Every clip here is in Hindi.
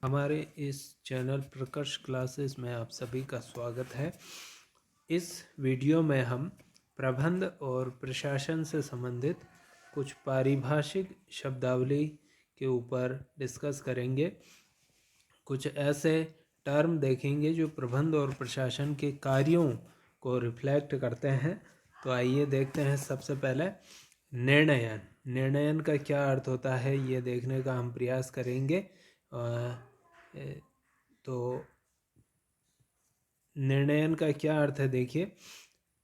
हमारे इस चैनल प्रकर्ष क्लासेस में आप सभी का स्वागत है। इस वीडियो में हम प्रबंध और प्रशासन से संबंधित कुछ पारिभाषिक शब्दावली के ऊपर डिस्कस करेंगे। कुछ ऐसे टर्म देखेंगे जो प्रबंध और प्रशासन के कार्यों को रिफ्लेक्ट करते हैं। तो आइए देखते हैं। सबसे पहले निर्णयन। निर्णयन का क्या अर्थ होता है ये देखने का हम प्रयास करेंगे। तो निर्णयन का क्या अर्थ है, देखिए,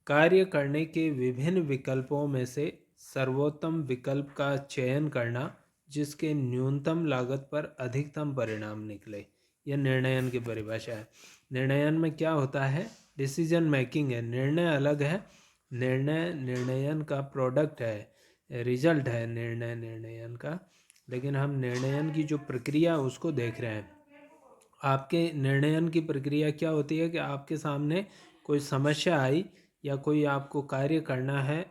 कार्य करने के विभिन्न विकल्पों में से सर्वोत्तम विकल्प का चयन करना जिसके न्यूनतम लागत पर अधिकतम परिणाम निकले। यह निर्णयन की परिभाषा है। निर्णयन में क्या होता है? डिसीजन मेकिंग है। निर्णय अलग है। निर्णयन का प्रोडक्ट है, रिजल्ट है निर्णयन का। लेकिन हम निर्णयन की जो प्रक्रिया उसको देख रहे हैं। आपके निर्णयन की प्रक्रिया क्या होती है कि आपके सामने कोई समस्या आई या कोई आपको कार्य करना है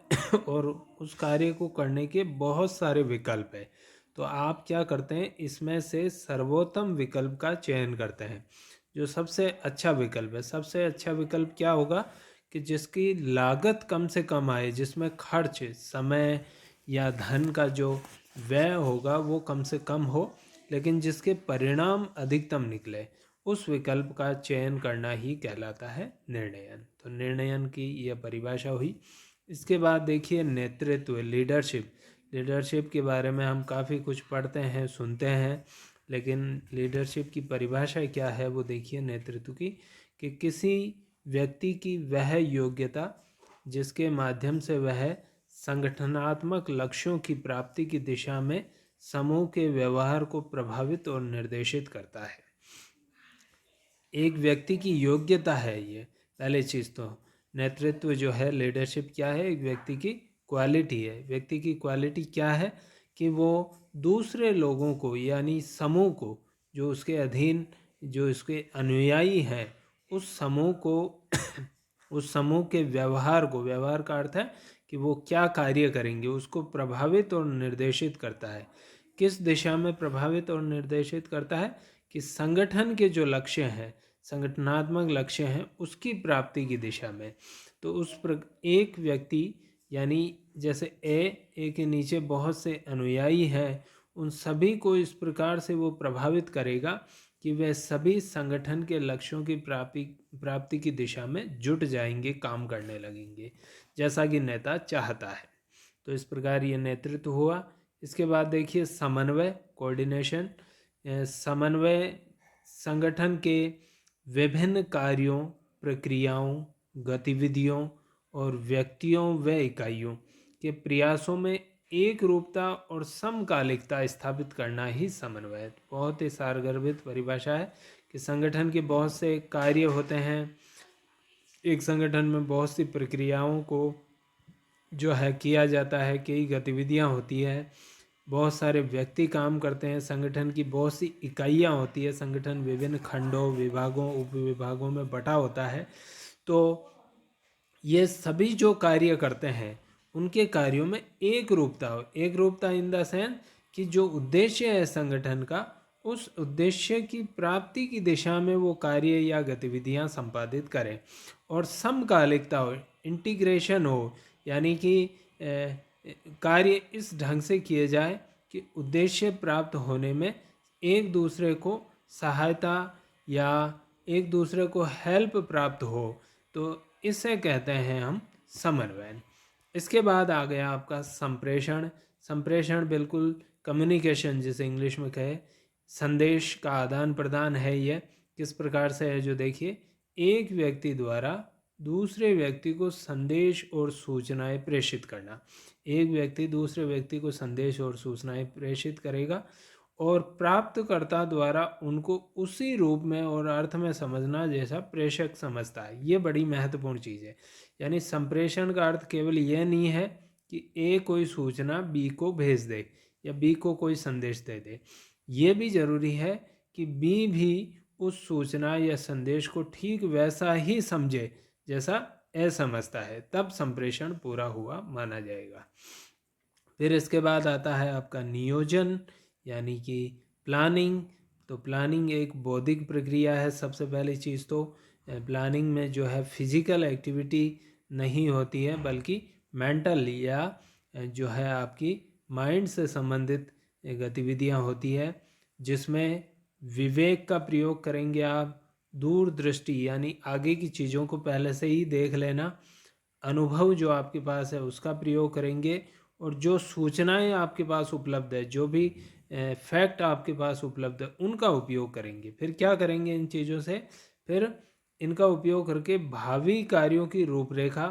और उस कार्य को करने के बहुत सारे विकल्प है। तो आप क्या करते हैं, इसमें से सर्वोत्तम विकल्प का चयन करते हैं, जो सबसे अच्छा विकल्प है। सबसे अच्छा विकल्प क्या होगा कि जिसकी लागत कम से कम आए, जिसमें खर्च, समय या धन का जो व्यय होगा वो कम से कम हो, लेकिन जिसके परिणाम अधिकतम निकले, उस विकल्प का चयन करना ही कहलाता है निर्णयन। तो निर्णयन की यह परिभाषा हुई। इसके बाद देखिए नेतृत्व, लीडरशिप। लीडरशिप के बारे में हम काफ़ी कुछ पढ़ते हैं, सुनते हैं, लेकिन लीडरशिप की परिभाषा क्या है वो देखिए नेतृत्व की, कि किसी व्यक्ति की वह योग्यता जिसके माध्यम से वह संगठनात्मक लक्ष्यों की प्राप्ति की दिशा में समूह के व्यवहार को प्रभावित और निर्देशित करता है। एक व्यक्ति की योग्यता है ये पहली चीज़। तो नेतृत्व जो है, लीडरशिप क्या है? एक व्यक्ति की क्वालिटी है। व्यक्ति की क्वालिटी क्या है कि वो दूसरे लोगों को यानी समूह को, जो उसके अधीन, जो उसके अनुयायी हैं, उस समूह को उस समूह के व्यवहार को, व्यवहार का अर्थ है कि वो क्या कार्य करेंगे, उसको प्रभावित और निर्देशित करता है। किस दिशा में प्रभावित और निर्देशित करता है? कि संगठन के जो लक्ष्य हैं, संगठनात्मक लक्ष्य हैं, उसकी प्राप्ति की दिशा में। तो एक व्यक्ति यानी जैसे ए के नीचे बहुत से अनुयायी हैं, उन सभी को इस प्रकार से वो प्रभावित करेगा कि वे सभी संगठन के लक्ष्यों की प्राप्ति की दिशा में जुट जाएंगे, काम करने लगेंगे, जैसा कि नेता चाहता है। तो इस प्रकार ये नेतृत्व हुआ। इसके बाद देखिए समन्वय, कोऑर्डिनेशन। समन्वय संगठन के विभिन्न कार्यों, प्रक्रियाओं, गतिविधियों और व्यक्तियों व इकाइयों के प्रयासों में एक रूपता और समकालिकता स्थापित करना ही समन्वय है। बहुत ही सारगर्भित परिभाषा है कि संगठन के बहुत से कार्य होते हैं, एक संगठन में बहुत सी प्रक्रियाओं को जो है किया जाता है, कई गतिविधियां होती है, बहुत सारे व्यक्ति काम करते हैं, संगठन की बहुत सी इकाइयां होती है, संगठन विभिन्न खंडों, विभागों, उपविभागों में बटा होता है। तो ये सभी जो कार्य करते हैं उनके कार्यों में एक रूपता हो। एक रूपता इन द सेंस कि जो उद्देश्य है संगठन का, उस उद्देश्य की प्राप्ति की दिशा में वो कार्य या गतिविधियां संपादित करें। और समकालिकता हो, इंटीग्रेशन हो, यानी कि कार्य इस ढंग से किए जाए कि उद्देश्य प्राप्त होने में एक दूसरे को सहायता या एक दूसरे को हेल्प प्राप्त हो। तो इसे कहते हैं हम समन्वय। इसके बाद आ गया आपका संप्रेषण। संप्रेषण बिल्कुल कम्युनिकेशन, जिसे इंग्लिश में कहे, संदेश का आदान प्रदान है। यह किस प्रकार से है, जो देखिए, एक व्यक्ति द्वारा दूसरे व्यक्ति को संदेश और सूचनाएं प्रेषित करना। एक व्यक्ति दूसरे व्यक्ति को संदेश और सूचनाएं प्रेषित करेगा और प्राप्तकर्ता द्वारा उनको उसी रूप में और अर्थ में समझना जैसा प्रेषक समझता है। ये बड़ी महत्वपूर्ण चीज़ है। यानी संप्रेषण का अर्थ केवल यह नहीं है कि ए कोई सूचना बी को भेज दे या बी को कोई संदेश दे दे। ये भी जरूरी है कि बी भी उस सूचना या संदेश को ठीक वैसा ही समझे जैसा ए समझता है, तब संप्रेषण पूरा हुआ माना जाएगा। फिर इसके बाद आता है आपका नियोजन, यानी कि प्लानिंग। तो प्लानिंग एक बौद्धिक प्रक्रिया है। सबसे पहली चीज़ तो प्लानिंग में जो है फिजिकल एक्टिविटी नहीं होती है, बल्कि मेंटल या जो है आपकी माइंड से संबंधित गतिविधियां होती है, जिसमें विवेक का प्रयोग करेंगे आप, दूरदृष्टि यानी आगे की चीज़ों को पहले से ही देख लेना, अनुभव जो आपके पास है उसका प्रयोग करेंगे, और जो सूचनाएं आपके पास उपलब्ध है, जो भी फैक्ट आपके पास उपलब्ध है, उनका उपयोग करेंगे। फिर क्या करेंगे इन चीज़ों से, फिर इनका उपयोग करके भावी कार्यों की रूपरेखा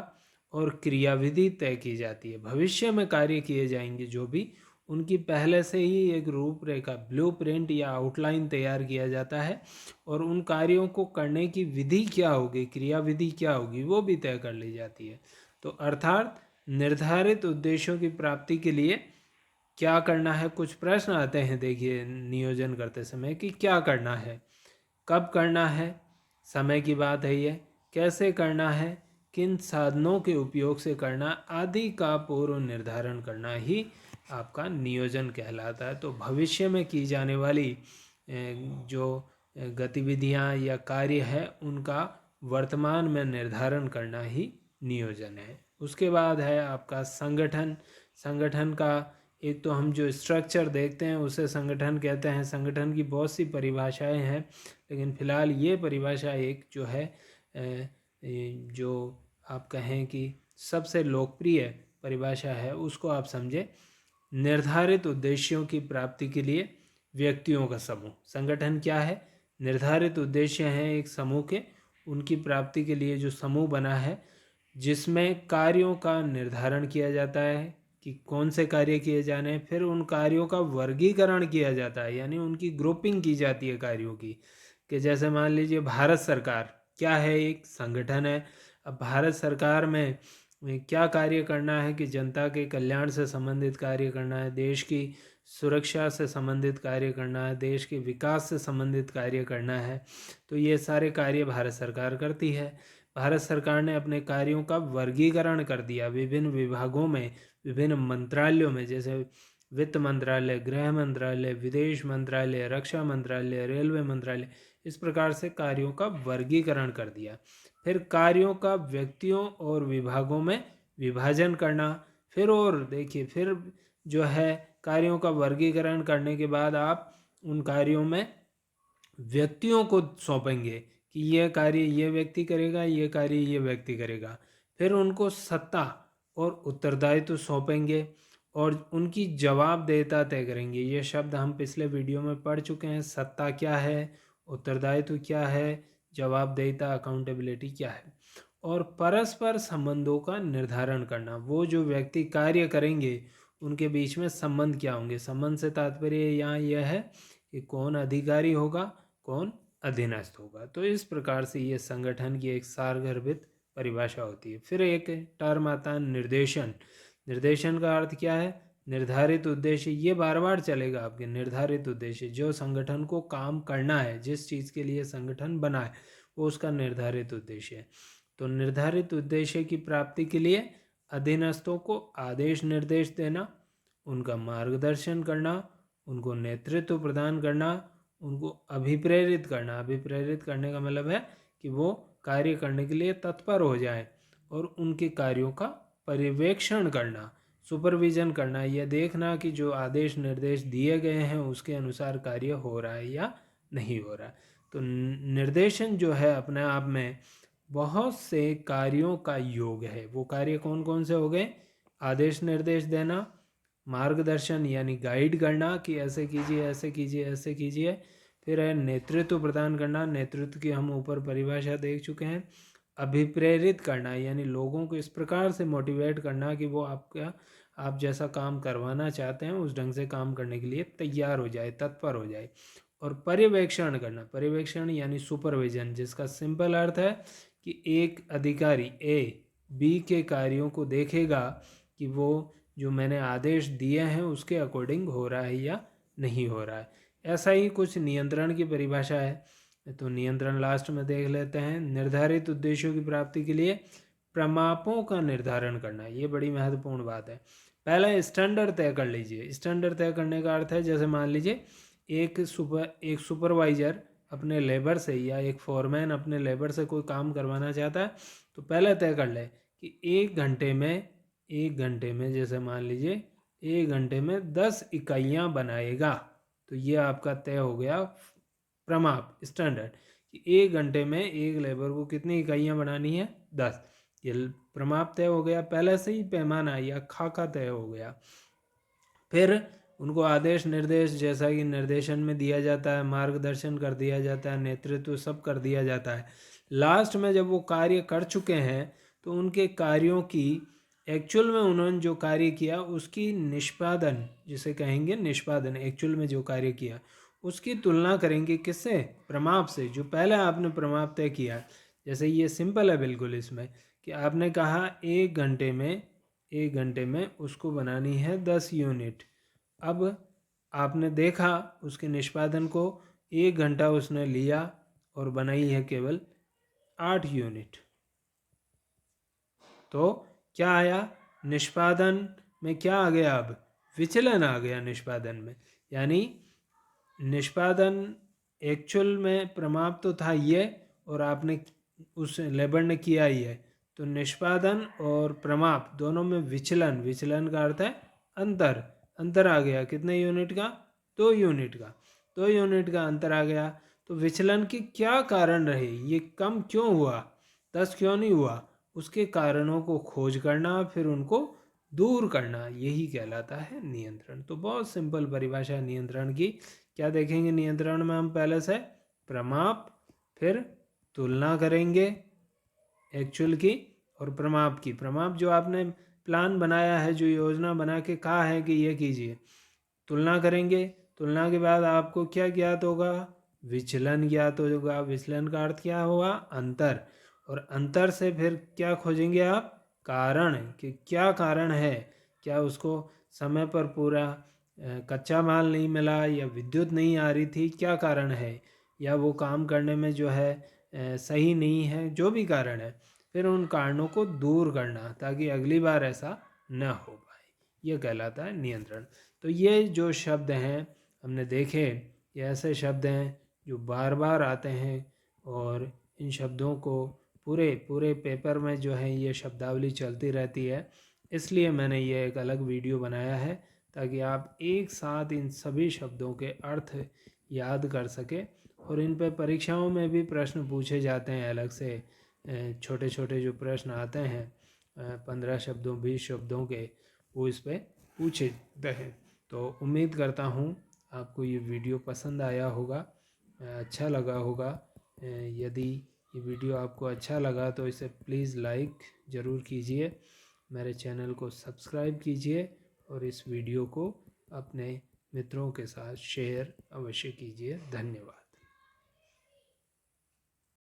और क्रियाविधि तय की जाती है। भविष्य में कार्य किए जाएंगे जो भी, उनकी पहले से ही एक रूपरेखा, ब्लूप्रिंट या आउटलाइन तैयार किया जाता है, और उन कार्यों को करने की विधि क्या होगी, क्रियाविधि क्या होगी, वो भी तय कर ली जाती है। तो अर्थात निर्धारित उद्देश्यों की प्राप्ति के लिए क्या करना है, कुछ प्रश्न आते हैं देखिए नियोजन करते समय कि क्या करना है, कब करना है, समय की बात है ये, कैसे करना है, किन साधनों के उपयोग से करना आदि का पूर्व निर्धारण करना ही आपका नियोजन कहलाता है। तो भविष्य में की जाने वाली जो गतिविधियां या कार्य है, उनका वर्तमान में निर्धारण करना ही नियोजन है। उसके बाद है आपका संगठन। संगठन का एक तो हम जो स्ट्रक्चर देखते हैं उसे संगठन कहते हैं। संगठन की बहुत सी परिभाषाएं हैं, लेकिन फिलहाल ये परिभाषा एक जो है जो आप कहें कि सबसे लोकप्रिय परिभाषा है, उसको आप समझें। निर्धारित उद्देश्यों की प्राप्ति के लिए व्यक्तियों का समूह। संगठन क्या है, निर्धारित उद्देश्य हैं एक समूह के, उनकी प्राप्ति के लिए जो समूह बना है, जिसमें कार्यों का निर्धारण किया जाता है कि कौन से कार्य किए जाने हैं, फिर उन कार्यों का वर्गीकरण किया जाता है, यानी उनकी ग्रुपिंग की जाती है कार्यों की। कि जैसे मान लीजिए भारत सरकार क्या है, एक संगठन है। अब भारत सरकार में क्या कार्य करना है कि जनता के कल्याण से संबंधित कार्य करना है, देश की सुरक्षा से संबंधित कार्य करना है, देश के विकास से संबंधित कार्य करना है। तो ये सारे कार्य भारत सरकार करती है। भारत सरकार ने अपने कार्यों का वर्गीकरण कर दिया विभिन्न विभागों में, विभिन्न मंत्रालयों में, जैसे वित्त मंत्रालय, गृह मंत्रालय, विदेश मंत्रालय, रक्षा मंत्रालय, रेलवे मंत्रालय, इस प्रकार से कार्यों का वर्गीकरण कर दिया। फिर कार्यों का व्यक्तियों और विभागों में विभाजन करना। फिर और देखिए, फिर जो है कार्यों का वर्गीकरण करने के बाद आप उन कार्यों में व्यक्तियों को सौंपेंगे कि यह कार्य ये व्यक्ति करेगा, ये कार्य ये व्यक्ति करेगा। फिर उनको सत्ता और उत्तरदायित्व सौंपेंगे और उनकी जवाबदेहिता तय करेंगे। ये शब्द हम पिछले वीडियो में पढ़ चुके हैं। सत्ता क्या है, उत्तरदायित्व क्या है, जवाबदेहिता, अकाउंटेबिलिटी क्या है। और परस्पर संबंधों का निर्धारण करना, वो जो व्यक्ति कार्य करेंगे उनके बीच में संबंध क्या होंगे। संबंध से तात्पर्य यहाँ यह है कि कौन अधिकारी होगा, कौन अधीनस्थ होगा। तो इस प्रकार से ये संगठन की एक सारगर्भित परिभाषा होती है। फिर एक टर्म आता है निर्देशन। निर्देशन का अर्थ क्या है, निर्धारित उद्देश्य। ये बार बार चलेगा आपके, निर्धारित उद्देश्य, जो संगठन को काम करना है, जिस चीज़ के लिए संगठन बना है, वो उसका निर्धारित उद्देश्य है। तो निर्धारित उद्देश्य की प्राप्ति के लिए अधीनस्थों को आदेश निर्देश देना, उनका मार्गदर्शन करना, उनको नेतृत्व प्रदान करना, उनको अभिप्रेरित करना। अभिप्रेरित करने का मतलब है कि वो कार्य करने के लिए तत्पर हो जाए, और उनके कार्यों का पर्यवेक्षण करना, सुपरविजन करना, यह देखना कि जो आदेश निर्देश दिए गए हैं उसके अनुसार कार्य हो रहा है या नहीं हो रहा है। तो निर्देशन जो है अपने आप में बहुत से कार्यों का योग है। वो कार्य कौन कौन से हो गए, आदेश निर्देश देना, मार्गदर्शन यानी गाइड करना कि ऐसे कीजिए, ऐसे कीजिए, ऐसे कीजिए। फिर है नेतृत्व प्रदान करना, नेतृत्व की हम ऊपर परिभाषा देख चुके हैं। अभिप्रेरित करना यानी लोगों को इस प्रकार से मोटिवेट करना कि वो आप जैसा काम करवाना चाहते हैं उस ढंग से काम करने के लिए तैयार हो जाए, तत्पर हो जाए। और पर्यवेक्षण करना, पर्यवेक्षण यानी सुपरविजन, जिसका सिंपल अर्थ है कि एक अधिकारी ए बी के कार्यों को देखेगा कि वो जो मैंने आदेश दिए हैं उसके अकॉर्डिंग हो रहा है या नहीं हो रहा है। ऐसा ही कुछ नियंत्रण की परिभाषा है। तो नियंत्रण लास्ट में देख लेते हैं। निर्धारित उद्देश्यों की प्राप्ति के लिए प्रमापों का निर्धारण करना, ये बड़ी महत्वपूर्ण बात है। पहला स्टैंडर्ड तय कर लीजिए। स्टैंडर्ड तय करने का अर्थ है, जैसे मान लीजिए एक सुपरवाइज़र अपने लेबर से या एक फोरमैन अपने लेबर से कोई काम करवाना चाहता है तो पहले तय कर ले कि एक घंटे में जैसे मान लीजिए 1 घंटे में 10 इकाइयाँ बनाएगा। तो ये आपका तय हो गया प्रमाप स्टैंडर्ड कि 1 घंटे में एक लेबर को कितनी इकाइयाँ बनानी है, 10। ये प्रमाप तय हो गया, पहले से ही पैमाना या खाका तय हो गया। फिर उनको आदेश निर्देश जैसा कि निर्देशन में दिया जाता है, मार्गदर्शन कर दिया जाता है, नेतृत्व सब कर दिया जाता है। लास्ट में जब वो कार्य कर चुके हैं तो उनके कार्यों की एक्चुअल में उन्होंने जो कार्य किया उसकी निष्पादन, जिसे कहेंगे निष्पादन, एक्चुअल में जो कार्य किया उसकी तुलना करेंगे किससे, प्रमाप से, जो पहले आपने प्रमाप तय किया। जैसे ये सिंपल है बिल्कुल इसमें कि आपने कहा 1 घंटे में उसको बनानी है 10 यूनिट। अब आपने देखा उसके निष्पादन को, 1 घंटा उसने लिया और बनाई है केवल 8 यूनिट। तो क्या आया निष्पादन में, क्या आ गया, अब विचलन आ गया निष्पादन में। यानी निष्पादन एक्चुअल में प्रमाप तो था ये, और आपने उस लेबर ने किया ही है, तो निष्पादन और प्रमाप दोनों में विचलन, विचलन का अर्थ है अंतर, अंतर आ गया कितने यूनिट का, 2 यूनिट का, 2 यूनिट का अंतर आ गया। तो विचलन के क्या कारण रहे, ये कम क्यों हुआ, 10 क्यों नहीं हुआ, उसके कारणों को खोज करना, फिर उनको दूर करना, यही कहलाता है नियंत्रण। तो बहुत सिंपल परिभाषा है नियंत्रण की। क्या देखेंगे नियंत्रण में हम, पहले से प्रमाप, फिर तुलना करेंगे एक्चुअल की और प्रमाप की। प्रमाप जो आपने प्लान बनाया है, जो योजना बना के कहा है कि ये कीजिए, तुलना करेंगे, तुलना के बाद आपको क्या ज्ञात होगा, विचलन ज्ञात होगा। विचलन का अर्थ क्या हुआ, अंतर, और अंतर से फिर क्या खोजेंगे आप, कारण, कि क्या कारण है, क्या उसको समय पर पूरा कच्चा माल नहीं मिला, या विद्युत नहीं आ रही थी, क्या कारण है, या वो काम करने में जो है सही नहीं है, जो भी कारण है, फिर उन कारणों को दूर करना ताकि अगली बार ऐसा न हो पाए, यह कहलाता है नियंत्रण। तो ये जो शब्द हैं हमने देखे, ये ऐसे शब्द हैं जो बार बार आते हैं, और इन शब्दों को पूरे पूरे पेपर में जो है ये शब्दावली चलती रहती है। इसलिए मैंने ये एक अलग वीडियो बनाया है ताकि आप एक साथ इन सभी शब्दों के अर्थ याद कर सकें। और इन पे परीक्षाओं में भी प्रश्न पूछे जाते हैं अलग से, छोटे छोटे जो प्रश्न आते हैं 15 शब्दों 20 शब्दों के, वो इस पे पूछे हैं। तो उम्मीद करता हूँ आपको ये वीडियो पसंद आया होगा, अच्छा लगा होगा। यदि ये वीडियो आपको अच्छा लगा तो इसे प्लीज़ लाइक ज़रूर कीजिए, मेरे चैनल को सब्सक्राइब कीजिए, और इस वीडियो को अपने मित्रों के साथ शेयर अवश्य कीजिए। धन्यवाद।